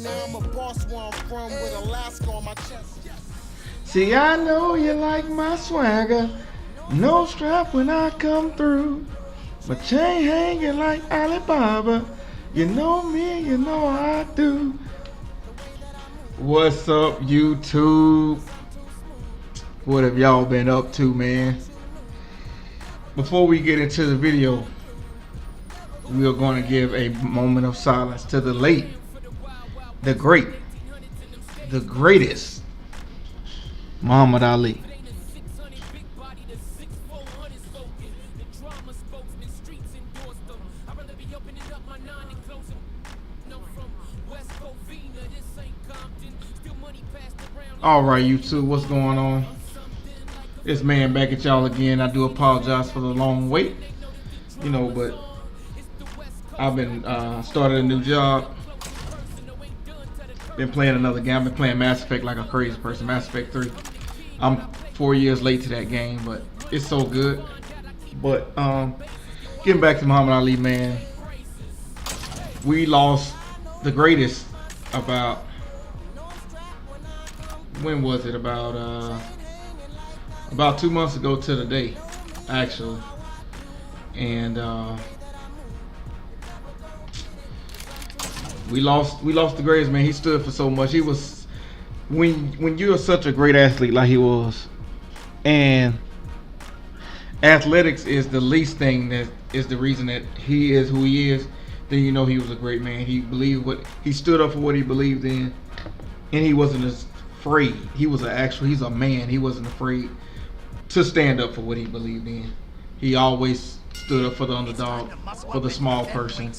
Now I'm a boss where I'm from with Alaska on my chest. See, I know you like my swagger. No strap when I come through. My chain hanging like Alibaba. You know me, you know I do. What's up, YouTube? What have y'all been up to, man? Before we get into the video, we are going to give a moment of silence to the late, the great, the greatest Muhammad Ali. Alright, YouTube, what's going on? It's man back at y'all again. I do apologize for the long wait. But I've been started a new job. Been playing another game. I've been playing Mass Effect like a crazy person. Mass Effect 3. I'm 4 years late to that game, but it's so good. But getting back to Muhammad Ali, man. We lost the greatest about, when was it? About 2 months ago to the day, actually. And we lost the greatest, man. He stood for so much. He was, when you're such a great athlete like he was, and athletics is the least thing that is the reason that he is who he is, then you know he was a great man. He believed he stood up for what he believed in, and he wasn't afraid. He's a man. He wasn't afraid to stand up for what he believed in. He always stood up for the underdog, for the small person,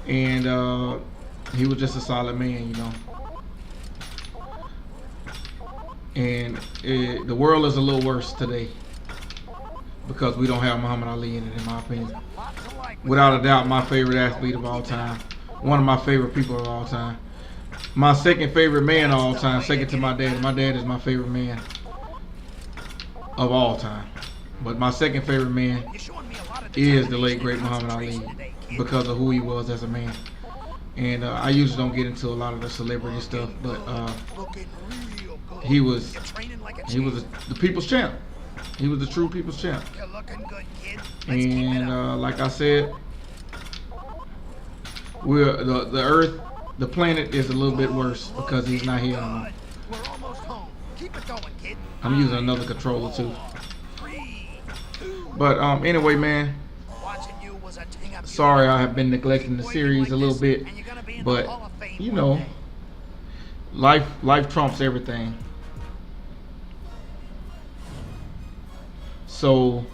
and he was just a solid man, And the world is a little worse today because we don't have Muhammad Ali in it, in my opinion. Without a doubt, my favorite athlete of all time, one of my favorite people of all time, my second favorite man of all time, second to my dad. My dad is my favorite man of all time. But my second favorite man is the late great Muhammad Ali because of who he was as a man. And I usually don't get into a lot of the celebrity stuff, but he was the people's champ. He was the true people's champ. And like I said, the Earth, the planet is a little bit worse because he's not here anymore. I'm using another controller too. But anyway, man, sorry I have been neglecting the series a little bit, but life trumps everything. So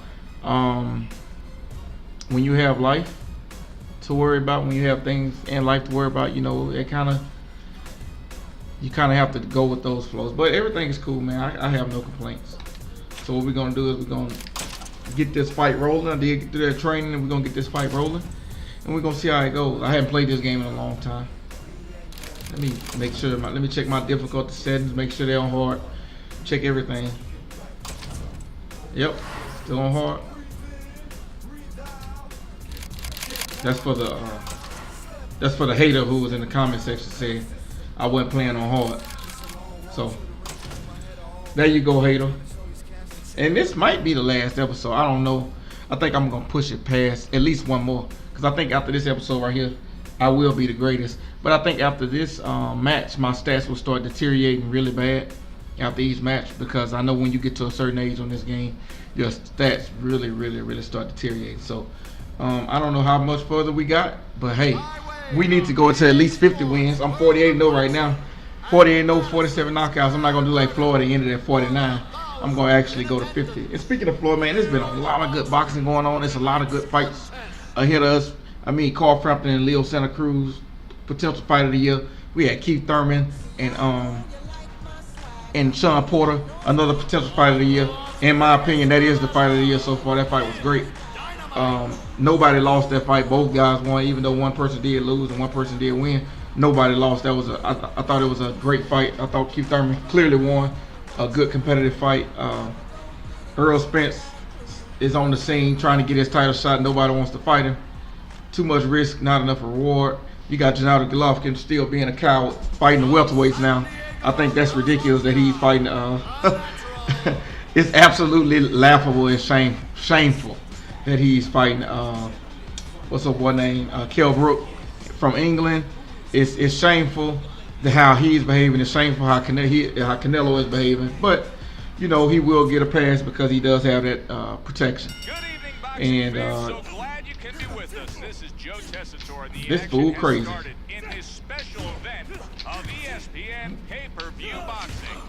when you have life to worry about, when you have things in life to worry about, you kind of have to go with those flows. But everything is cool, man. I have no complaints. So what we're gonna do is we're gonna get this fight rolling. I did get through that training, and we're gonna get this fight rolling, and we're gonna see how it goes. I haven't played this game in a long time. Let me make sure. Let me check my difficulty settings. Make sure they're on hard. Check everything. Yep, still on hard. That's for the hater who was in the comment section saying I wasn't playing on hard. So there you go, hater. And this might be the last episode. I don't know. I think I'm gonna push it past at least one more, because I think after this episode right here, I will be the greatest. But I think after this match, my stats will start deteriorating really bad after each match, because I know when you get to a certain age on this game, your stats really start deteriorating. So I don't know how much further we got, but hey, we need to go to at least 50 wins. I'm 48-0 right now. 48-0, 47 knockouts. I'm not gonna do like Floyd and ended at 49. I'm gonna actually go to 50. And speaking of Floyd, man, there's been a lot of good boxing going on. There's a lot of good fights ahead of us. I mean, Carl Frampton and Leo Santa Cruz, potential fight of the year. We had Keith Thurman and Sean Porter, another potential fight of the year. In my opinion, that is the fight of the year so far. That fight was great. Nobody lost that fight. Both guys won, even though one person did lose and one person did win. Nobody lost. That was I thought it was a great fight. I thought Keith Thurman clearly won a good competitive fight. Earl Spence is on the scene trying to get his title shot. Nobody wants to fight him. Too much risk, not enough reward. You got Gennady Golovkin still being a coward, fighting the welterweights now. I think that's ridiculous that he's fighting. It's absolutely laughable and shameful that he's fighting. What's up? What name? Kell Brook from England. It's shameful how he's behaving. It's shameful how Canelo is behaving. But you know he will get a pass because he does have that protection. And so glad you can be with us. This is Joe Tessitore. The this fool crazy. In this special event of ESPN pay-per-view boxing.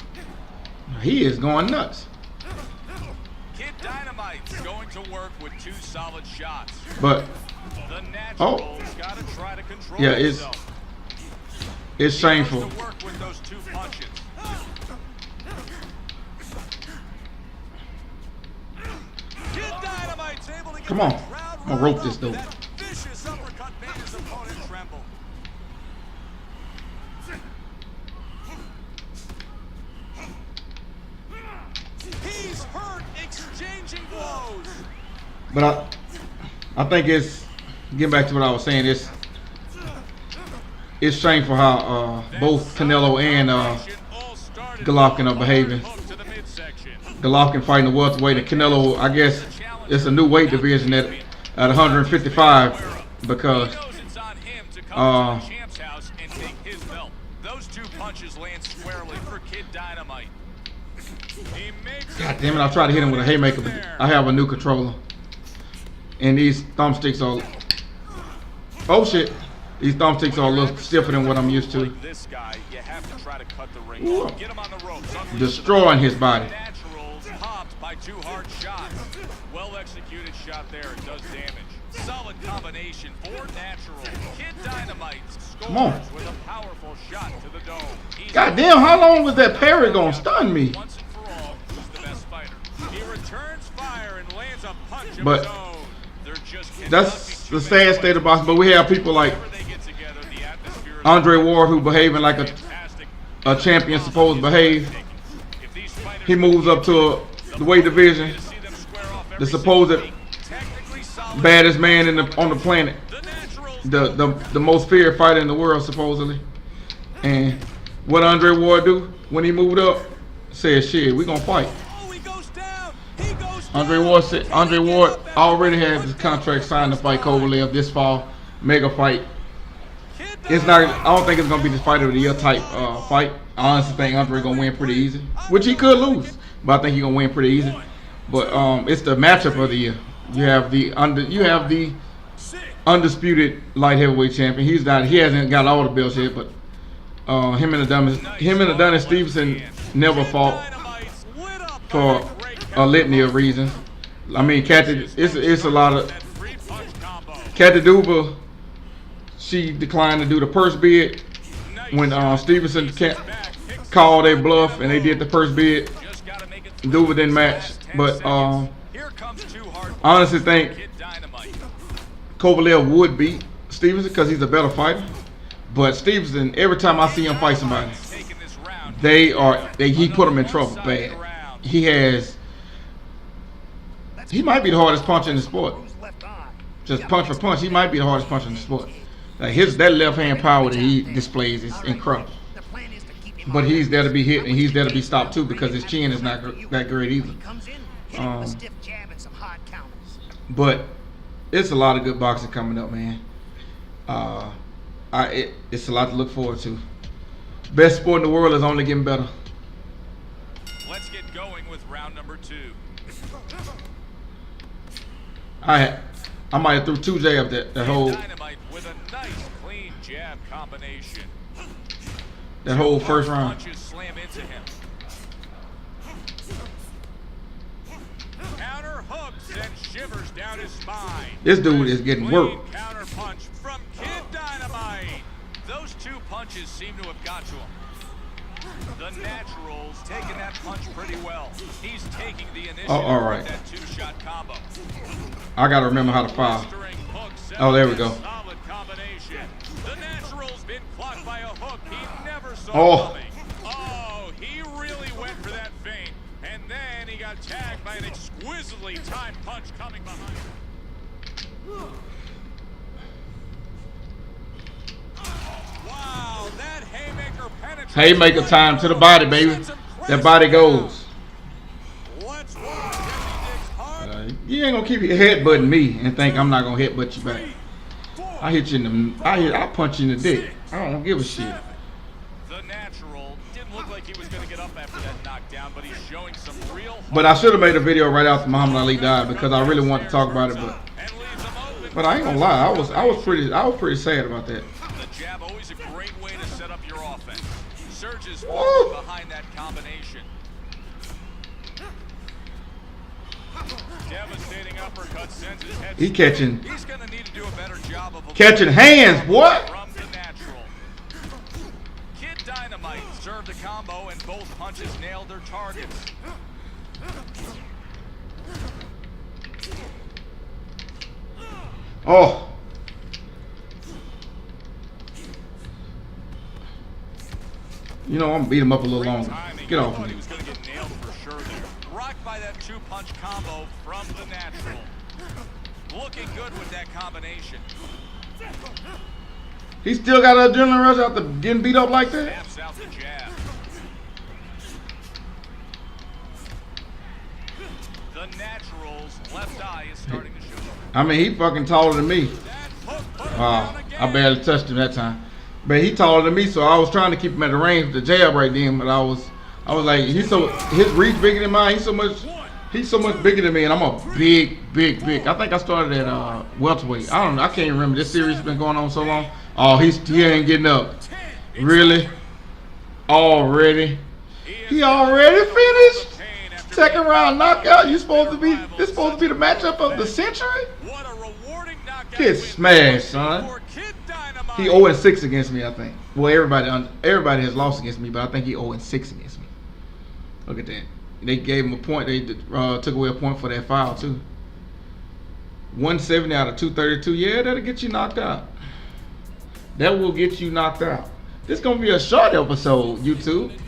He is going nuts. Kid Dynamite's going to work with 2 solid shots. But the natural's gotta try to control it's shameful. To work with those 2 punches. Kid Dynamite's able to get Come on. the crowd I'm gonna rope this dude. That vicious uppercut made his opponent tremble. He's hurt exchanging blows. But I think it's getting back to what I was saying. It's shameful how both Canelo and Golovkin are behaving. Golovkin fighting the welterweight, and Canelo, I guess, it's a new weight division at 155 because those 2 punches land squarely for Kid Dynamite. God damn it! I tried to hit him with a haymaker, but I have a new controller, and these thumbsticks are. Oh shit! These thumbsticks are a little stiffer than what I'm used to. This guy, you have to try to cut the ring. Get him on the ropes. Destroying his body. Naturals popped by 2 hard shots. Well executed shot there. It does damage. Solid combination for Natural. Kid Dynamite scores with a powerful shot to the dome. God damn! How long was that parry gonna stun me? Once and for all, who's the best fighter? He returns fire and lands a punch of But his own. that's the sad state of boxing. But we have people like Andre Ward who behaving like a champion supposed to behave. He moves up to the weight division, the supposed baddest man on the planet, the most feared fighter in the world supposedly. And what Andre Ward do when he moved up? Said, "Shit, we gonna fight." Andre Ward already has his contract signed to fight Kovalev this fall, mega fight. It's not. I don't think it's gonna be the fight of the year type fight. I honestly think Andre gonna win pretty easy, which he could lose, but I think he gonna win pretty easy. But it's the matchup of the year. You have the undisputed light heavyweight champion. He hasn't got all the belts yet, but him and Adonis Stevenson never fought for a litany of reasons. I mean, it's a lot of Kathy Duba. She declined to do the purse bid when Stevenson called their bluff and they did the purse bid. Duba didn't match, but I honestly think Kovalev would beat Stevenson because he's a better fighter. But Stevenson, every time I see him fight somebody, he put them in trouble bad. He might be the hardest puncher in the sport. Just punch for punch, he might be the hardest puncher in the sport. Like that left hand power that he displays is incredible. But he's there to be hit and he's there to be stopped too because his chin is not that great either. But it's a lot of good boxing coming up, man. It's a lot to look forward to. Best sport in the world is only getting better. Let's get going with round number 2. I might have threw 2 jabs that whole Dynamite with a nice clean jab combination. that whole first round. Punches slam into him. Counter hooks and shivers down his spine. This dude is getting worked. Counter punch from Kid Dynamite. Those 2 punches seem to have got to him. The Natural's taking that punch pretty well. He's taking the initiative all right. with that 2-shot combo. I gotta remember how to file. Oh, there we go. Solid combination. The Natural's been caught by a hook he never saw coming. Oh, he really went for that feint, and then he got tagged by an exquisitely timed punch coming behind him. Wow, that haymaker penetrates. Haymaker time to the body, baby. That body goes. Let's watch as he digs hard. You ain't gonna keep your headbutting me and think I'm not gonna headbutt you back. I hit you in the, I punch you in the dick. I don't give a shit. The natural didn't look like he was going to get up after that knockdown, but he's showing some real heart. But I should have made a video right after Muhammad Ali died because I really wanted to talk about it. But I ain't gonna lie, I was pretty sad about that. The jab always a great way to set up your offense. Surges forward behind that combination. Devastating uppercut sends his head. He catching. He's going to need to do a better job of Catching hands, what? From the natural. Kid Dynamite served a combo and both punches nailed their targets. Oh. You know, I'm gonna beat him up a little longer. Get off me. He was going to get nailed for sure there. Rocked by that two-punch combo from the natural. Looking good with that combination. He still got an adrenaline rush after getting beat up like that? Snaps out the jab. The natural's left eye is starting to show. I mean, he fucking taller than me. I barely touched him that time. But he taller than me, so I was trying to keep him at the range of the jab right then. But I was like, his reach bigger than mine. He's so much bigger than me, and I'm a big. I think I started at welterweight. I don't know. I can't remember. This series has been going on so long. Oh, he ain't getting up. Really? Already? He already finished? Second round knockout. This supposed to be the matchup of the century? Get smashed, son. He 0-6 against me, I think. Well, everybody has lost against me, but I think he 0-6 against me. Look at that. They gave him a point. They took away a point for that foul too. 170 out of 232. Yeah, that'll get you knocked out. That will get you knocked out. This gonna be a short episode, YouTube.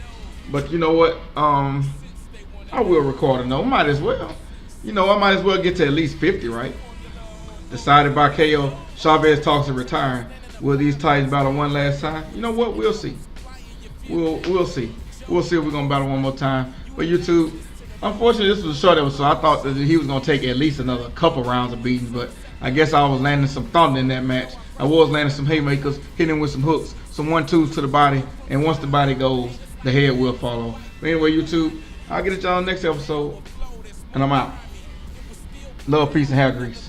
But you know what? I will record another. Might as well. You know, I might as well get to at least 50, right? Decided by KO. Chavez talks of retiring. Will these Titans battle one last time? You know what? We'll see. We'll see. We'll see if we're gonna battle one more time. But YouTube, unfortunately, this was a short episode. I thought that he was gonna take at least another couple rounds of beating, but I guess I was landing some thunder in that match. I was landing some haymakers, hitting with some hooks, some 1-2s to the body, and once the body goes, the head will follow. But anyway, YouTube, I'll get at y'all next episode, and I'm out. Love, peace, and hair grease.